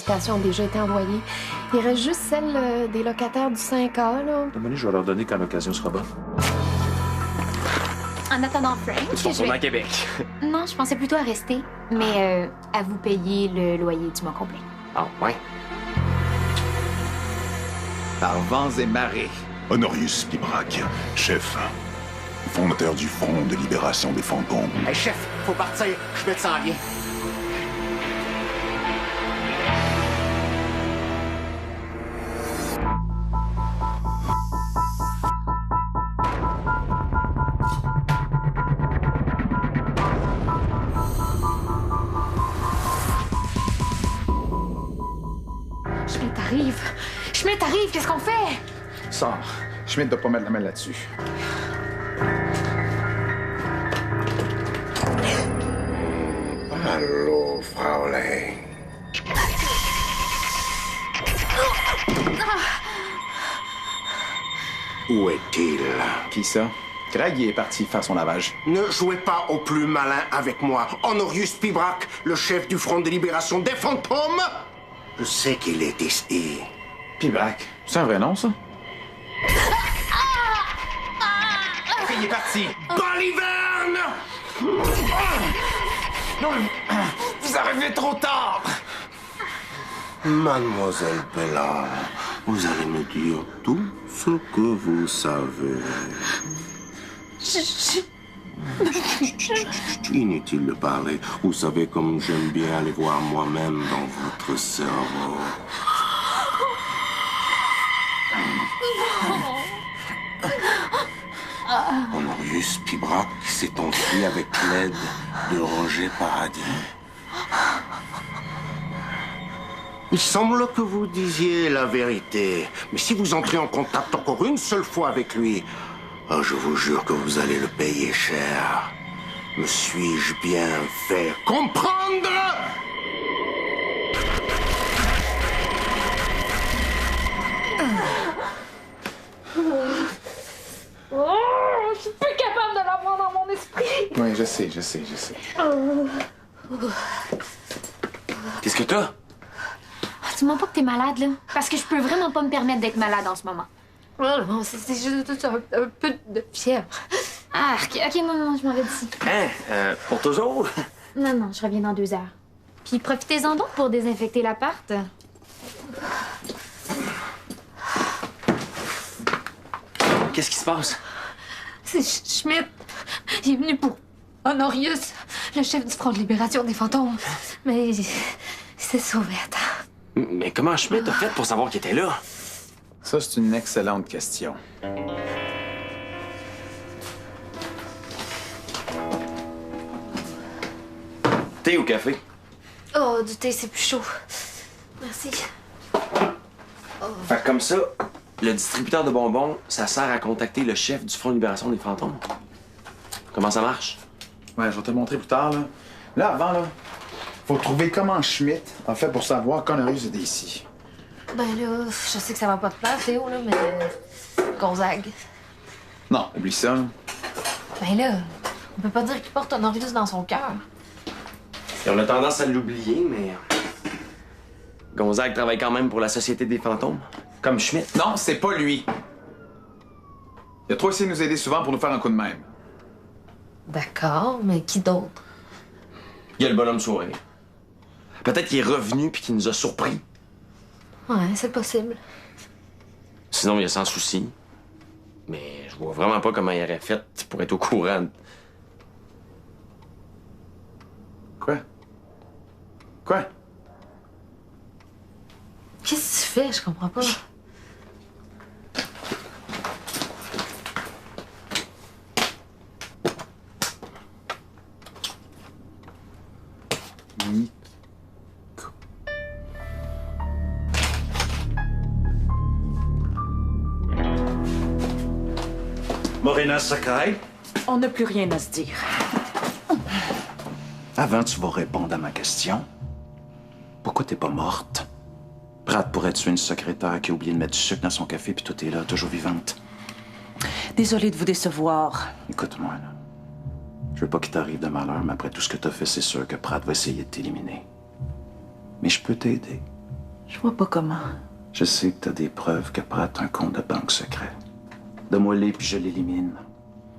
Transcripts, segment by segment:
invitations ont déjà été envoyées. Il reste juste celle des locataires du 5A, là. Demain, je vais leur donner quand l'occasion sera bonne. En attendant Frank, Tu vas retourner à Québec. Non, je pensais plutôt à rester, mais à vous payer le loyer du mois complet. Ah, ouais. Par vents et marées. Honorius Pibrac, chef, fondateur du Front de libération des fantômes. Hey, chef, faut partir. Je me sens bien. Schmidt arrive, qu'est-ce qu'on fait? Sors. Schmidt doit pas mettre la main là-dessus. Allô, Fraulein. Où est-il? Qui ça? Greg, il est parti faire son lavage. Ne jouez pas au plus malin avec moi. Honorius Pibrac, le chef du Front de libération des fantômes. Je sais qu'il est ici. Pibrac. C'est un vrai nom, ça? Il est parti. Baliverne! Non, vous arrivez trop tard! Mademoiselle Bella, vous allez me dire tout ce que vous savez. Inutile de parler. Vous savez comme j'aime bien aller voir moi-même dans votre cerveau. Honorius Pibrac s'est enfui avec l'aide de Roger Paradis. Il semble que vous disiez la vérité. Mais si vous entrez en contact encore une seule fois avec lui, je vous jure que vous allez le payer cher. Me suis-je bien fait comprendre? Oh, je suis plus capable de l'avoir dans mon esprit. Oui, je sais. Qu'est-ce que t'as? Dis-moi pas que t'es malade, là. Parce que je peux vraiment pas me permettre d'être malade en ce moment. Oh non, c'est juste un peu de fièvre. Ah, ok, moi, je m'en vais d'ici. Hein? Pour toujours? Non, je reviens dans 2 heures. Puis profitez-en donc pour désinfecter l'appart. Qu'est-ce qui se passe? C'est Schmidt. Il est venu pour Honorius, le chef du Front de libération des fantômes. Mais il s'est sauvé à temps. Mais comment Schmidt a fait pour savoir qu'il était là? Ça, c'est une excellente question. Thé ou café? Oh, du thé, c'est plus chaud. Merci. Fait que comme ça, le distributeur de bonbons, ça sert à contacter le chef du Front de libération des fantômes. Comment ça marche? Ouais, je vais te le montrer plus tard, là. Là, avant, là, faut trouver comment Schmidt a fait pour savoir qu'Honorius était ici. Ben là, je sais que ça va pas te plaire, Théo, là, mais... Gonzague. Non, oublie ça, là. Ben là, on peut pas dire qu'il porte Honorius dans son cœur. Et on a tendance à l'oublier, mais... Gonzague travaille quand même pour la Société des fantômes. Comme Schmidt. Non, c'est pas lui. Il a trop essayé de nous aider souvent pour nous faire un coup de même. D'accord, mais qui d'autre? Il y a le bonhomme sourire. Peut-être qu'il est revenu puis qu'il nous a surpris. Ouais, c'est possible. Sinon, il y a sans souci. Mais je vois vraiment pas comment il aurait fait pour être au courant. Quoi? Qu'est-ce que tu fais? Je comprends pas. Morena Sakai? On n'a plus rien à se dire. Avant, tu vas répondre à ma question. Pourquoi t'es pas morte? Pratt pourrait tuer une secrétaire qui a oublié de mettre du sucre dans son café, puis toi, t'es là, toujours vivante. Désolée de vous décevoir. Écoute-moi, là. Je veux pas qu'il t'arrive de malheur, mais après tout ce que t'as fait, c'est sûr que Pratt va essayer de t'éliminer. Mais je peux t'aider. Je vois pas comment. Je sais que t'as des preuves que Pratt a un compte de banque secret. Donne-moi-les, puis je l'élimine.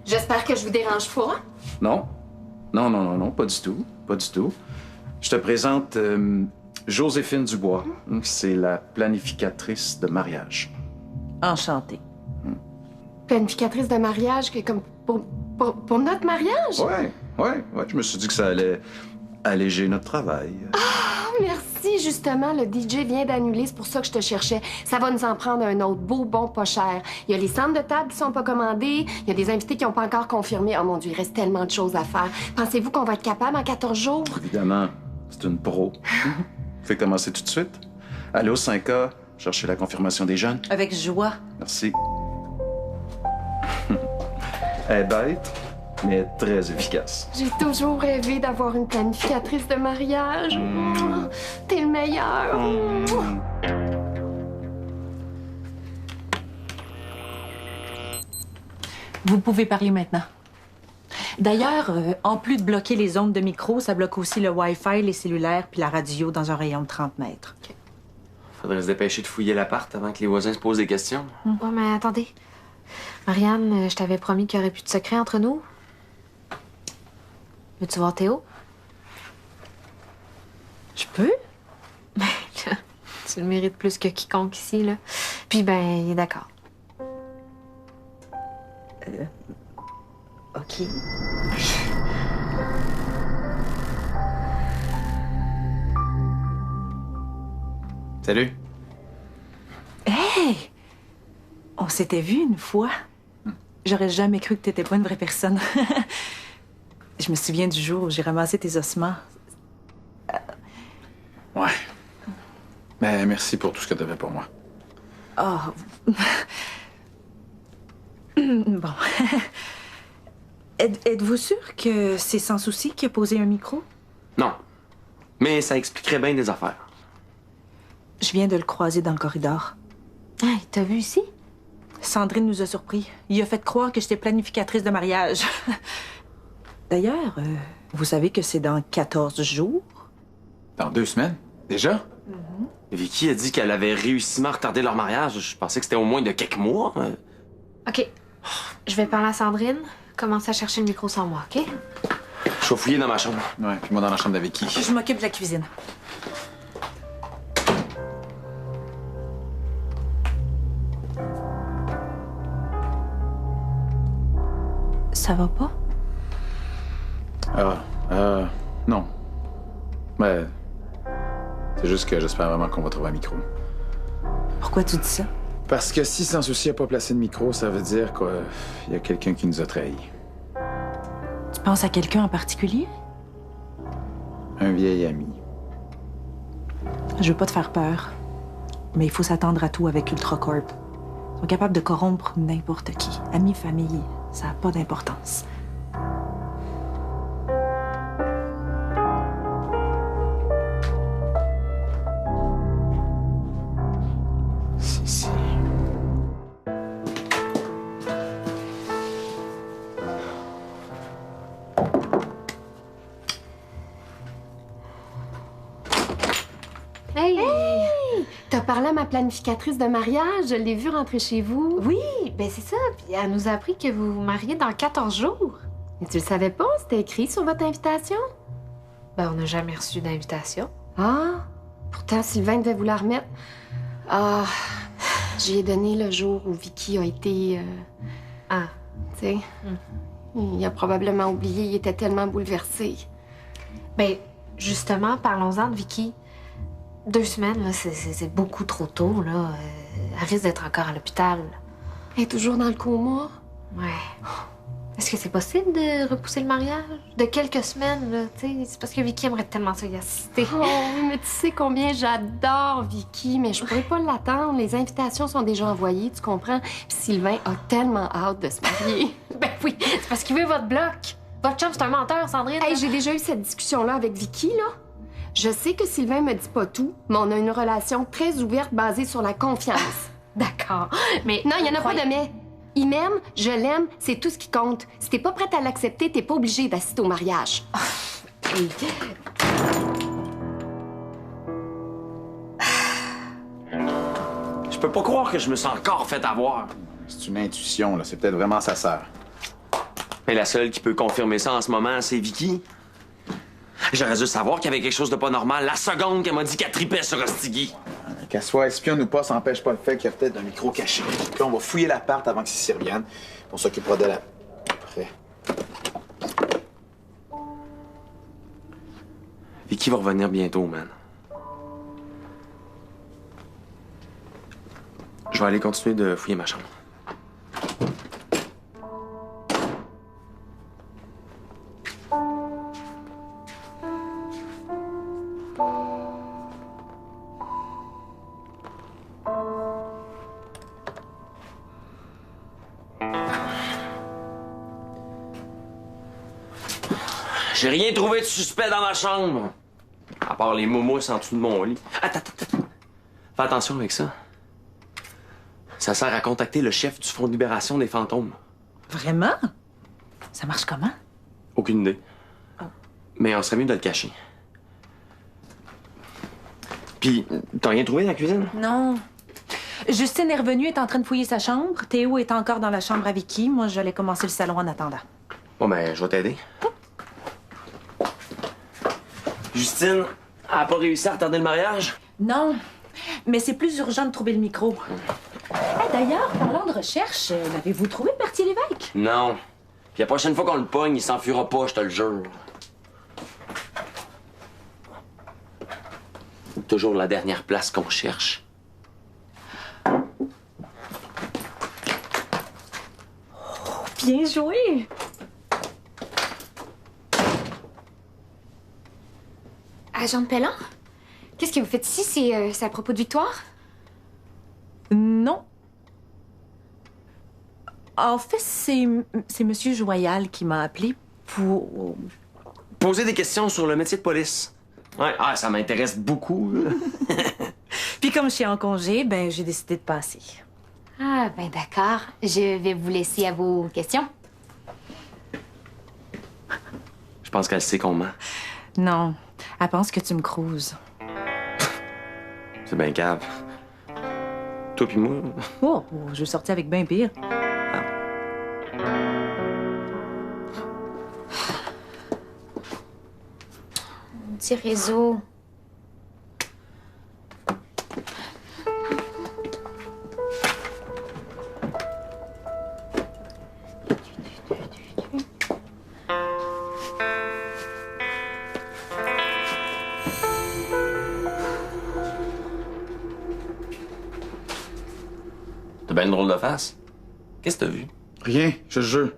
J'espère que je vous dérange pas. Non. Non, pas du tout. Pas du tout. Je te présente Joséphine Dubois. C'est la planificatrice de mariage. Enchantée. Planificatrice de mariage, que comme pour notre mariage? Ouais. Je me suis dit que ça allait alléger notre travail. Ah, merci, justement, le DJ vient d'annuler, c'est pour ça que je te cherchais. Ça va nous en prendre un autre, beau, bon, pas cher. Il y a les centres de table qui sont pas commandés, il y a des invités qui n'ont pas encore confirmé. Oh mon Dieu, il reste tellement de choses à faire. Pensez-vous qu'on va être capable en 14 jours? Évidemment, c'est une pro. Fait commencer tout de suite. Allez au 5A, chercher la confirmation des jeunes. Avec joie. Merci. Elle est bête, mais très efficace. J'ai toujours rêvé d'avoir une planificatrice de mariage. Oh, t'es le meilleur. Vous pouvez parler maintenant. D'ailleurs, en plus de bloquer les ondes de micro, ça bloque aussi le Wi-Fi, les cellulaires puis la radio dans un rayon de 30 mètres. Okay. Faudrait se dépêcher de fouiller l'appart avant que les voisins se posent des questions. Ouais, mais attendez. Marianne, je t'avais promis qu'il n'y aurait plus de secret entre nous. Veux-tu voir Théo? Je peux? Ben, là, tu le mérites plus que quiconque ici, là. Puis, ben, il est d'accord. OK. Salut. Hey! On s'était vus une fois. J'aurais jamais cru que t'étais pas une vraie personne. Je me souviens du jour où j'ai ramassé tes ossements. Ouais. Mais merci pour tout ce que t'as fait pour moi. Oh. Bon. Êtes-vous sûr que c'est Sans Souci qui a posé un micro? Non. Mais ça expliquerait bien des affaires. Je viens de le croiser dans le corridor. Hey, t'as vu ici? Sandrine nous a surpris. Il a fait croire que j'étais planificatrice de mariage. D'ailleurs, vous savez que c'est dans 14 jours? Dans 2 semaines? Déjà? Vicky a dit qu'elle avait réussi à retarder leur mariage. Je pensais que c'était au moins de quelques mois. OK. Je vais parler à Sandrine. Commence à chercher le micro sans moi, OK? Je vais fouiller dans ma chambre. Ouais, puis moi dans la chambre de Vicky. Je m'occupe de la cuisine. Ça va pas? Non. Mais c'est juste que j'espère vraiment qu'on va trouver un micro. Pourquoi tu dis ça? Parce que si Sans Souci n'a pas placé de micro, ça veut dire qu'il y a quelqu'un qui nous a trahis. Tu penses à quelqu'un en particulier? Un vieil ami. Je veux pas te faire peur, mais il faut s'attendre à tout avec Ultracorp. Ils sont capables de corrompre n'importe qui. Amis, famille, ça n'a pas d'importance. Si. Hey! T'as parlé à ma planificatrice de mariage, je l'ai vue rentrer chez vous. Oui, ben c'est ça. Puis elle nous a appris que vous vous mariez dans 14 jours. Mais tu le savais pas? C'était écrit sur votre invitation? Ben, on n'a jamais reçu d'invitation. Ah! Pourtant, Sylvain devait vous la remettre. Ah! J'y ai donné le jour où Vicky a été... Ah. Tu sais, il a probablement oublié, il était tellement bouleversé. Ben, justement, parlons-en de Vicky. 2 semaines, là, c'est beaucoup trop tôt, là. Elle risque d'être encore à l'hôpital. Elle est toujours dans le coma? Ouais. Est-ce que c'est possible de repousser le mariage? De quelques semaines, là, tu sais? C'est parce que Vicky aimerait tellement ça y assister. Oh, mais tu sais combien j'adore Vicky, mais je pourrais pas l'attendre. Les invitations sont déjà envoyées, tu comprends? Puis Sylvain a tellement hâte de se marier. Ben oui, c'est parce qu'il veut votre bloc. Votre chum, c'est un menteur, Sandrine. Hey, j'ai déjà eu cette discussion-là avec Vicky, là. Je sais que Sylvain me dit pas tout, mais on a une relation très ouverte basée sur la confiance. D'accord, mais... Non, il y en a pas de mais. Il m'aime, je l'aime, c'est tout ce qui compte. Si t'es pas prête à l'accepter, t'es pas obligée d'assister au mariage. Je peux pas croire que je me suis encore fait avoir. C'est une intuition, là. C'est peut-être vraiment sa sœur. Mais la seule qui peut confirmer ça en ce moment, c'est Vicky. J'aurais dû savoir qu'il y avait quelque chose de pas normal la seconde qu'elle m'a dit qu'elle tripait sur Ostigui. Qu'elle soit espionne ou pas, ça n'empêche pas le fait qu'il y a peut-être un micro caché. Puis là, on va fouiller l'appart avant qu'ils s'y reviennent. On s'occupera d'elle après. Vicky va revenir bientôt, man. Je vais aller continuer de fouiller ma chambre. J'ai rien trouvé de suspect dans ma chambre. À part les moumous en dessous de mon lit. Attends. Fais attention avec ça. Ça sert à contacter le chef du Front de libération des fantômes. Vraiment? Ça marche comment? Aucune idée. Mais on serait mieux de le cacher. Puis, t'as rien trouvé dans la cuisine? Non. Justine est revenue, est en train de fouiller sa chambre. Théo est encore dans la chambre à Vicky. Moi, j'allais commencer le salon en attendant. Bon, ben, je vais t'aider. Justine, elle a pas réussi à retarder le mariage? Non, mais c'est plus urgent de trouver le micro. Hey, d'ailleurs, parlant de recherche, l'avez-vous trouvé, Berthier Lévesque? Non. Puis la prochaine fois qu'on le pogne, il s'enfuira pas, je te le jure. Toujours la dernière place qu'on cherche. Bien joué! Agent de Pellan? Qu'est-ce que vous faites ici? C'est à propos de Victoire? Non. En fait, c'est Monsieur Joyal qui m'a appelé pour... Poser des questions sur le métier de police. Ouais, ça m'intéresse beaucoup. Puis comme je suis en congé, ben j'ai décidé de passer. Ah, ben d'accord. Je vais vous laisser à vos questions. Je pense qu'elle sait qu'on ment. Non, elle pense que tu me cruises. C'est bien cave. Toi puis moi. Oh, je vais sortir avec ben pire. Petit réseau. T'as bien une drôle de face. Qu'est-ce que t'as vu? Rien, je te jure.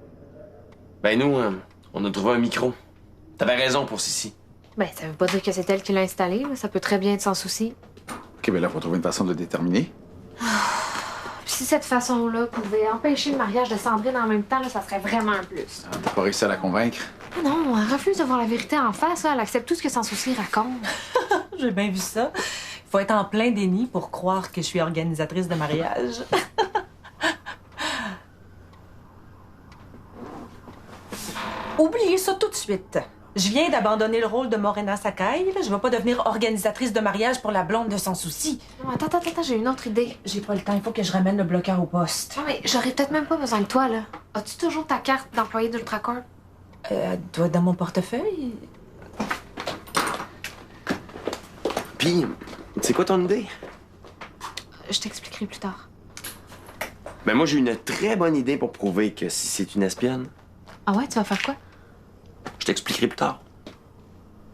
Ben nous, on a trouvé un micro. T'avais raison pour Sissi. Ben, ça veut pas dire que c'est elle qui l'a installé. Là. Ça peut très bien être sans souci. OK, ben là, faut trouver une façon de le déterminer. Puis si cette façon-là pouvait empêcher le mariage de Sandrine en même temps, là, ça serait vraiment un plus. On n'a pas réussi à la convaincre. Ah non, elle refuse de voir la vérité en face. Là. Elle accepte tout ce que Sans Souci raconte. J'ai bien vu ça. Il faut être en plein déni pour croire que je suis organisatrice de mariage. Oubliez ça tout de suite. Je viens d'abandonner le rôle de Morena Sakai. Je vais pas devenir organisatrice de mariage pour la blonde de Sans Souci. Non, attends, j'ai une autre idée. J'ai pas le temps, il faut que je ramène le bloqueur au poste. Non, mais j'aurais peut-être même pas besoin de toi, là. As-tu toujours ta carte d'employé d'Ultracorp? Elle doit être dans mon portefeuille. Puis, c'est quoi ton idée? Je t'expliquerai plus tard. Ben moi, j'ai une très bonne idée pour prouver que si c'est une espionne. Ah ouais, tu vas faire quoi? Je t'expliquerai plus tard.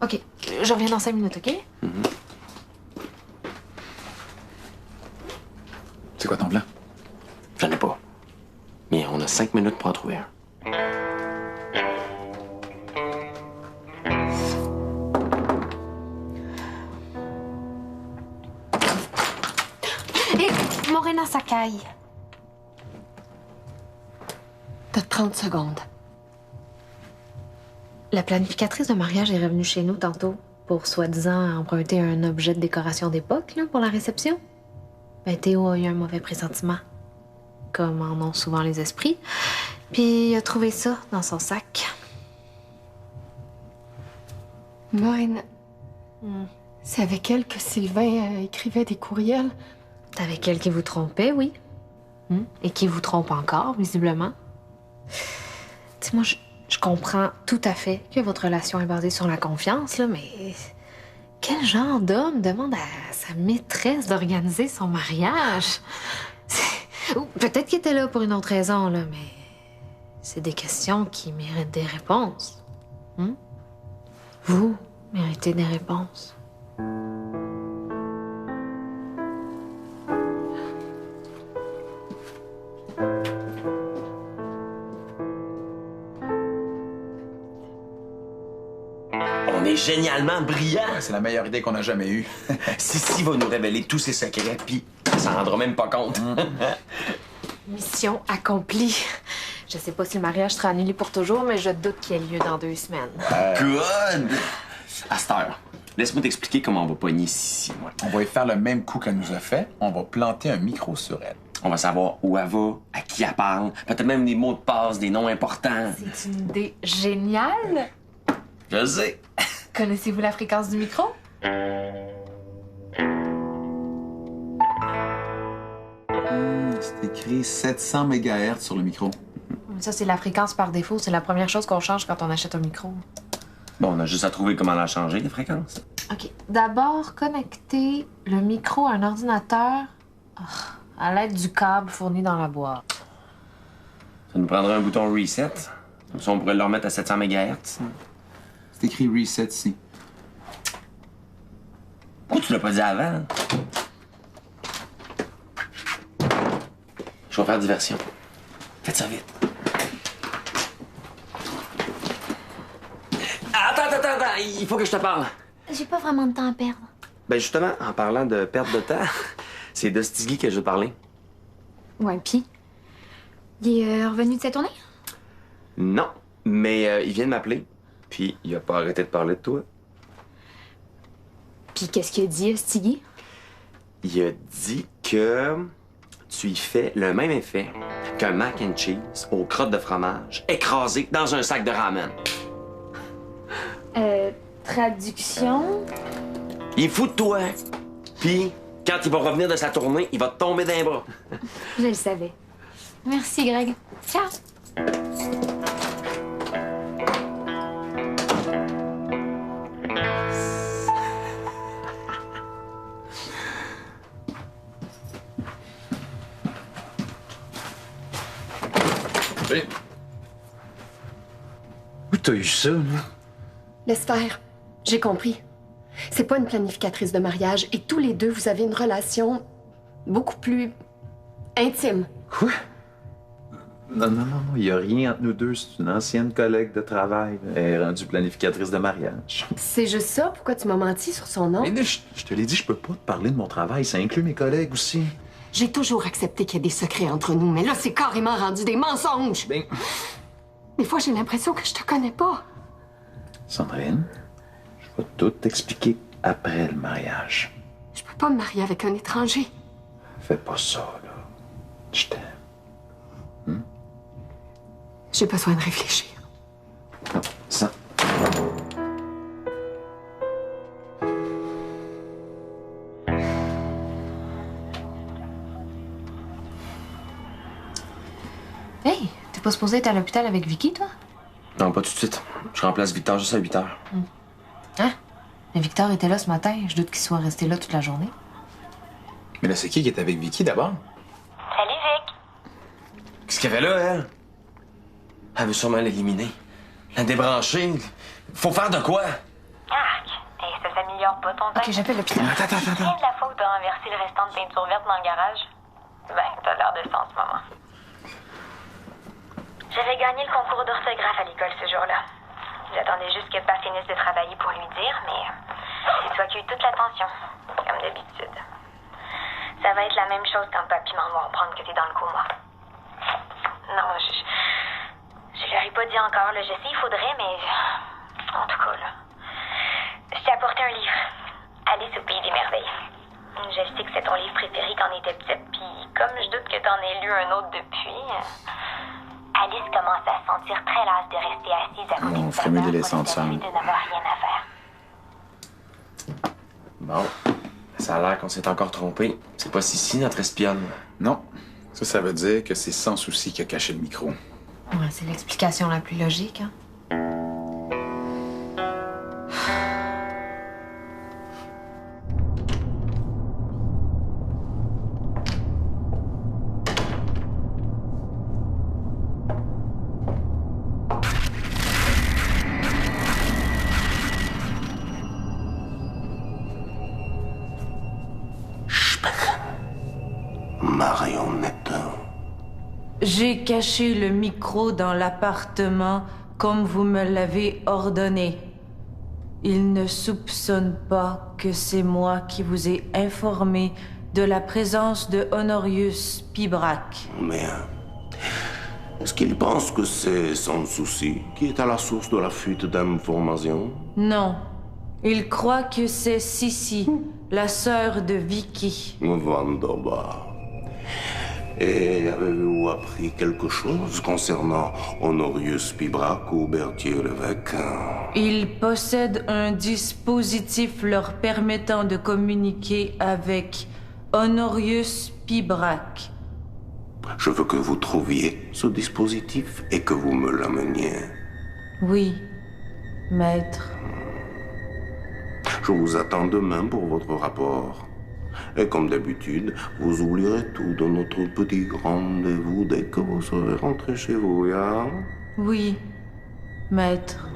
OK. Je reviens dans 5 minutes, OK? C'est quoi ton plan? J'en ai pas. Mais on a 5 minutes pour en trouver un. Hé, Morena Sakai. T'as 30 secondes. La planificatrice de mariage est revenue chez nous tantôt pour soi-disant emprunter un objet de décoration d'époque là, pour la réception. Ben, Théo a eu un mauvais pressentiment, comme en ont souvent les esprits, puis il a trouvé ça dans son sac. Morena, c'est avec elle que Sylvain écrivait des courriels. C'est avec elle qui vous trompait, oui. Et qui vous trompe encore, visiblement. Tu sais, moi, je comprends tout à fait que votre relation est basée sur la confiance, là, mais quel genre d'homme demande à sa maîtresse d'organiser son mariage? Ou peut-être qu'il était là pour une autre raison, là, mais c'est des questions qui méritent des réponses. Vous méritez des réponses. On est génialement brillants. Ouais, c'est la meilleure idée qu'on a jamais eue. Sissi va nous révéler tous ses secrets, puis elle s'en rendra même pas compte. Mission accomplie. Je sais pas si le mariage sera annulé pour toujours, mais je doute qu'il ait lieu dans 2 semaines. Good! À cette heure, laisse-moi t'expliquer comment on va pogner Sissi, moi. On va y faire le même coup qu'elle nous a fait. On va planter un micro sur elle. On va savoir où elle va, à qui elle parle, peut-être même des mots de passe, des noms importants. C'est une idée géniale. Je sais. Connaissez-vous la fréquence du micro? C'est écrit 700 MHz sur le micro. Ça, c'est la fréquence par défaut. C'est la première chose qu'on change quand on achète un micro. Bon, on a juste à trouver comment la changer, les fréquences. OK. D'abord, connecter le micro à un ordinateur à l'aide du câble fourni dans la boîte. Ça nous prendrait un bouton reset. Comme ça, on pourrait le remettre à 700 MHz. C'est écrit reset ici. Pourquoi tu l'as pas dit avant? Je vais faire diversion. Faites ça vite. Attends, il faut que je te parle. J'ai pas vraiment de temps à perdre. Ben justement, en parlant de perte de temps, c'est de Stiggy que je veux te parler. Ouais, pis? Il est revenu de sa tournée? Non, mais il vient de m'appeler. Puis il a pas arrêté de parler de toi. Puis qu'est-ce qu'il a dit, Stiggy? Il a dit que tu y fais le même effet qu'un mac and cheese aux crottes de fromage écrasé dans un sac de ramen. Traduction? Il est fou de toi. Puis, quand il va revenir de sa tournée, il va te tomber d'un bras. Je le savais. Merci, Greg. Ciao! Où t'as eu ça, là? Laisse faire. J'ai compris. C'est pas une planificatrice de mariage et tous les deux, vous avez une relation beaucoup plus intime. Quoi? Non, il y a rien entre nous deux. C'est une ancienne collègue de travail. Elle est rendue planificatrice de mariage. C'est juste ça? Pourquoi tu m'as menti sur son nom? Mais là, je te l'ai dit, je peux pas te parler de mon travail. Ça inclut mes collègues aussi. J'ai toujours accepté qu'il y a des secrets entre nous, mais là, c'est carrément rendu des mensonges. Ben... Des fois, j'ai l'impression que je te connais pas. Sandrine, je vais tout t'expliquer après le mariage. Je peux pas me marier avec un étranger. Fais pas ça, là. Je t'aime. J'ai besoin de réfléchir. Ça... Hey, t'es pas supposé être à l'hôpital avec Vicky, toi? Non, pas tout de suite. Je remplace Victor juste à 8 heures. Hein? Mais Victor était là ce matin. Je doute qu'il soit resté là toute la journée. Mais là, c'est qui est avec Vicky d'abord? Salut, Vic! Qu'est-ce qu'elle fait là, elle? Elle veut sûrement l'éliminer. La débrancher. Faut faire de quoi? Arc! Hey, ça s'améliore pas ton temps. OK, j'appelle l'hôpital. Attends. De la fois où t'as renversé le restant de peinture verte dans le garage? Ben, t'as l'air de ça en ce moment. J'avais gagné le concours d'orthographe à l'école ce jour-là. J'attendais juste que Pat finisse de travailler pour lui dire, mais c'est toi qui as eu toute l'attention, comme d'habitude. Ça va être la même chose quand Papy m'en va apprendre que t'es dans le coma. Non, je leur ai pas dit encore, là. Je sais, il faudrait, mais... En tout cas, là... Je t'ai apporté un livre. Alice au pays des merveilles. Je sais que c'est ton livre préféré quand on était petite, puis comme je doute que t'en aies lu un autre depuis... Alice commence à se sentir très lasse de rester assise à côté On de sa ferait mieux de mère les pour laisser lui ensemble. permettre de n'avoir rien à faire. Bon. Ça a l'air qu'on s'est encore trompé. C'est pas Sissi, notre espionne. Non. Ça veut dire que c'est Sans Souci qui a caché le micro. Ouais, c'est l'explication la plus logique, hein. Marionnette. J'ai caché le micro dans l'appartement comme vous me l'avez ordonné. Il ne soupçonne pas que c'est moi qui vous ai informé de la présence de Honorius Pibrac. Mais est-ce qu'il pense que c'est Sans Souci qui est à la source de la fuite d'informations? Non. Il croit que c'est Sissi, la sœur de Vicky. Wunderbar. Et avez-vous appris quelque chose concernant Honorius Pibrac ou Berthier Lévesque? Il possède un dispositif leur permettant de communiquer avec Honorius Pibrac. Je veux que vous trouviez ce dispositif et que vous me l'ameniez. Oui, maître. Je vous attends demain pour votre rapport. Et comme d'habitude, vous oublierez tout de notre petit rendez-vous dès que vous serez rentré chez vous, ya? Oui, maître.